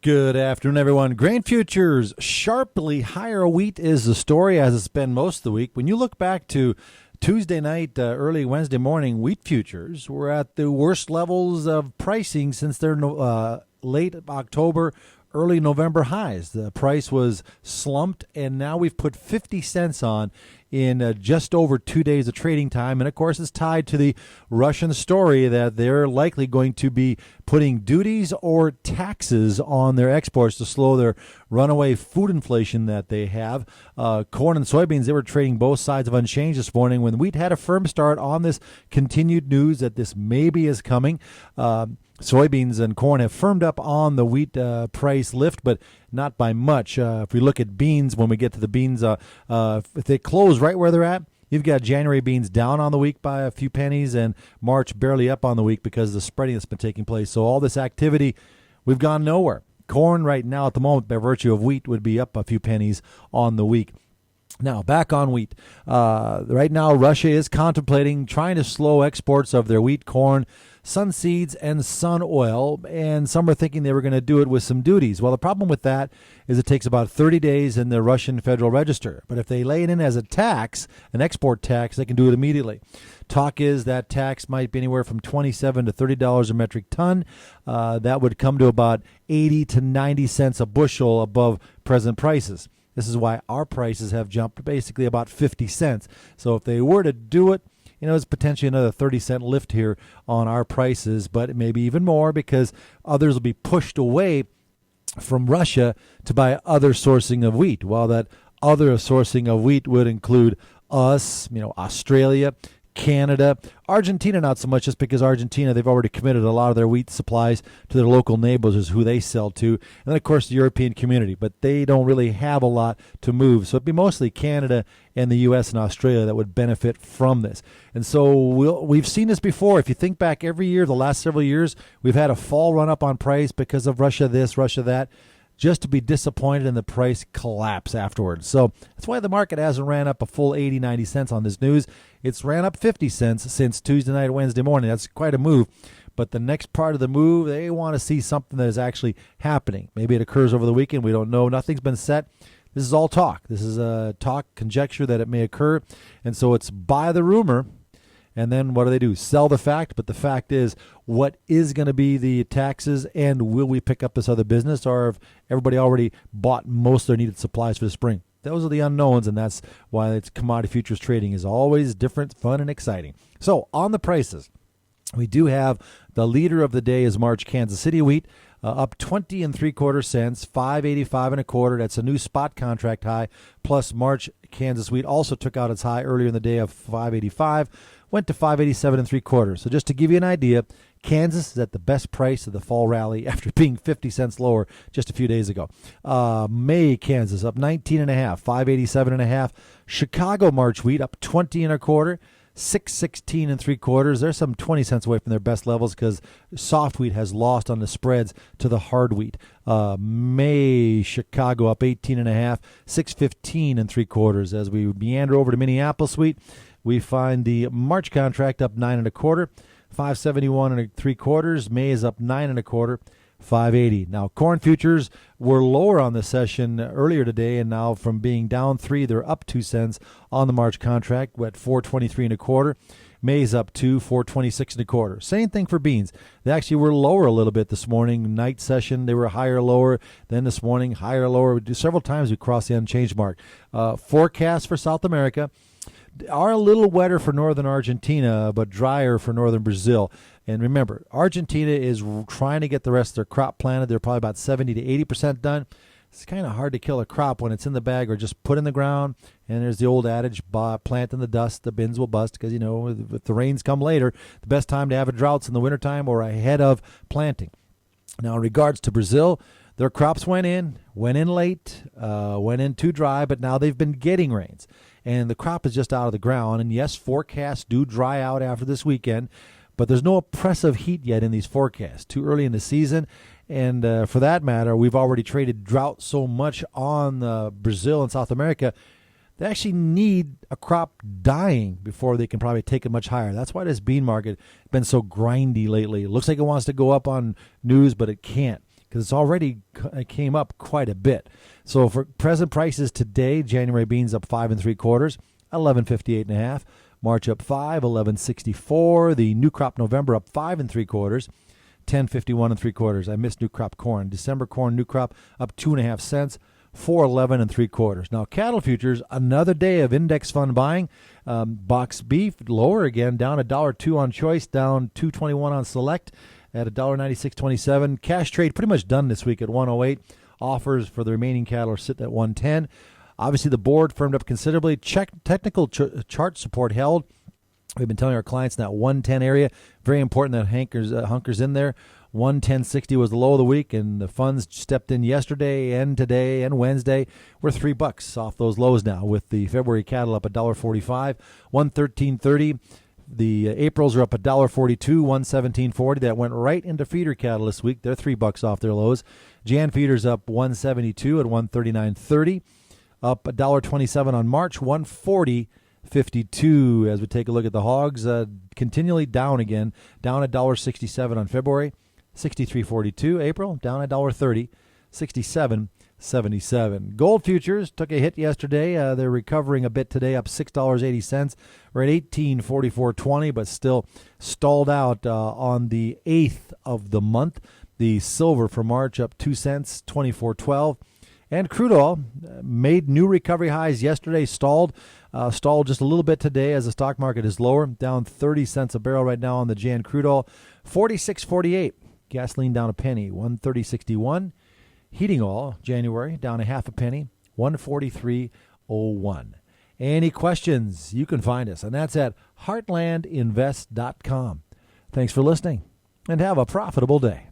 Good afternoon, everyone. Grain futures sharply higher wheat is the story, as it's been most of the week. When you look back to Tuesday night, early Wednesday morning, wheat futures were at the worst levels of pricing since their late October, early November highs. The price was slumped, and now we've put 50 cents on in just over 2 days of trading time. And, of course, it's tied to the Russian story that they're likely going to be putting duties or taxes on their exports to slow their runaway food inflation that they have. Corn and soybeans, they were trading both sides of unchanged this morning when wheat had a firm start on this continued news that this maybe is coming. Soybeans and corn have firmed up on the wheat price lift, but not by much. If we look at beans, when we get to the beans, if they close right where they're at, you've got January beans down on the week by a few pennies and March barely up on the week because of the spreading that's been taking place. So all this activity, we've gone nowhere. Corn right now at the moment, by virtue of wheat, would be up a few pennies on the week. Now, back on wheat. Right now, Russia is contemplating trying to slow exports of their wheat, corn, sun seeds, and sun oil, and some are thinking they were going to do it with some duties. Well, the problem with that is it takes about 30 days in the Russian Federal Register. But if they lay it in as a tax, an export tax, they can do it immediately. Talk is that tax might be anywhere from $27 to $30 a metric ton. That would come to about 80 to 90 cents a bushel above present prices. This is why our prices have jumped basically about 50 cents. So if they were to do it, it's potentially another 30-cent lift here on our prices, but maybe even more because others will be pushed away from Russia to buy other sourcing of wheat. While that other sourcing of wheat would include us, Australia, Canada, Argentina, not so much, just because Argentina, they've already committed a lot of their wheat supplies to their local neighbors, is who they sell to. And then, of course, the European community, but they don't really have a lot to move. So it'd be mostly Canada and the U.S. and Australia that would benefit from this. And so we've seen this before. If you think back every year, the last several years, we've had a fall run up on price because of Russia this, Russia that, just to be disappointed in the price collapse afterwards. So that's why the market hasn't ran up a full 80, 90 cents on this news. It's ran up 50 cents since Tuesday night, Wednesday morning. That's quite a move. But the next part of the move, they want to see something that is actually happening. Maybe it occurs over the weekend. We don't know. Nothing's been set. This is all talk. This is a talk, conjecture that it may occur. And so it's buy the rumor. And then what do? Sell the fact. But the fact is, what is going to be the taxes, and will we pick up this other business, or have everybody already bought most of their needed supplies for the spring? Those are the unknowns, and that's why it's commodity futures trading is always different, fun, and exciting. So on the prices, we do have the leader of the day is March Kansas City wheat, up 20 3/4 cents, 5.85 1/4. That's a new spot contract high. Plus March Kansas wheat also took out its high earlier in the day of 5.85, went to 5.87 3/4. So just to give you an idea, Kansas is at the best price of the fall rally after being 50 cents lower just a few days ago. May Kansas up 19 1/2, 5.87 1/2. Chicago March wheat up 20 1/4. 6.16 3/4. They're some 20 cents away from their best levels because soft wheat has lost on the spreads to the hard wheat. May Chicago up 18 1/2, 6.15 3/4. As we meander over to Minneapolis wheat, we find the March contract up 9 1/4, 5.71 3/4. May is up 9 1/4. 5.80. Now, corn futures were lower on the session earlier today, and now from being down 3, they're up 2 cents on the March contract at 4.23 1/4. May's up 2, 4.26 1/4. Same thing for beans. They actually were lower a little bit this morning. Night session, they were higher, lower. Then this morning, higher, lower. Several times we crossed the unchanged mark. Forecast for South America are a little wetter for northern Argentina, but drier for northern Brazil. And remember, Argentina is trying to get the rest of their crop planted. They're probably about 70 to 80% done. It's kind of hard to kill a crop when it's in the bag or just put in the ground. And there's the old adage, plant in the dust, the bins will bust, because, if the rains come later, the best time to have a drought's in the wintertime or ahead of planting. Now, in regards to Brazil, their crops went in late, went in too dry, but now they've been getting rains. And the crop is just out of the ground. And, yes, forecasts do dry out after this weekend. But there's no oppressive heat yet in these forecasts. Too early in the season. And for that matter, we've already traded drought so much on Brazil and South America. They actually need a crop dying before they can probably take it much higher. That's why this bean market has been so grindy lately. It looks like it wants to go up on news, but it can't, because it's already came up quite a bit. So for present prices today, January beans up 5 3/4, 11.58.5. March up 5, 11.64. The new crop November up 5 3/4, 10.51 3/4. I missed new crop corn. December corn new crop up 2.5 cents, 4.11 3/4. Now cattle futures, another day of index fund buying. Box beef lower again, down $1.02 on choice, down $2.21 on select at $1.9627. Cash trade pretty much done this week at 108. Offers for the remaining cattle are sitting at 110. Obviously, the board firmed up considerably. Technical chart support held. We've been telling our clients in that 110 area, very important that hunkers in there. 110.60 was the low of the week, and the funds stepped in yesterday and today and Wednesday. We're $3 off those lows now, with the February cattle up $1.45, 113.30. The Aprils are up $1.42, 117.40. That went right into feeder cattle this week. They're $3 off their lows. Jan feeders up 172 at 139.30. Up $1.27 on March, 140.52. As we take a look at the hogs, continually down again, down $1.67 on February, 63.42. April down $1.30, 67.77. Gold futures took a hit yesterday. They're recovering a bit today, up $6.80. We're at 18.44.20, but still stalled out on the 8th of the month. The silver for March up 2 cents, 24.12. And crude oil made new recovery highs yesterday, stalled just a little bit today as the stock market is lower, down 30 cents a barrel right now on the Jan crude oil, 46.48. Gasoline down a penny, 130.61. Heating oil, January, down a half a penny, 143.01. Any questions, you can find us, and that's at heartlandinvest.com. Thanks for listening, and have a profitable day.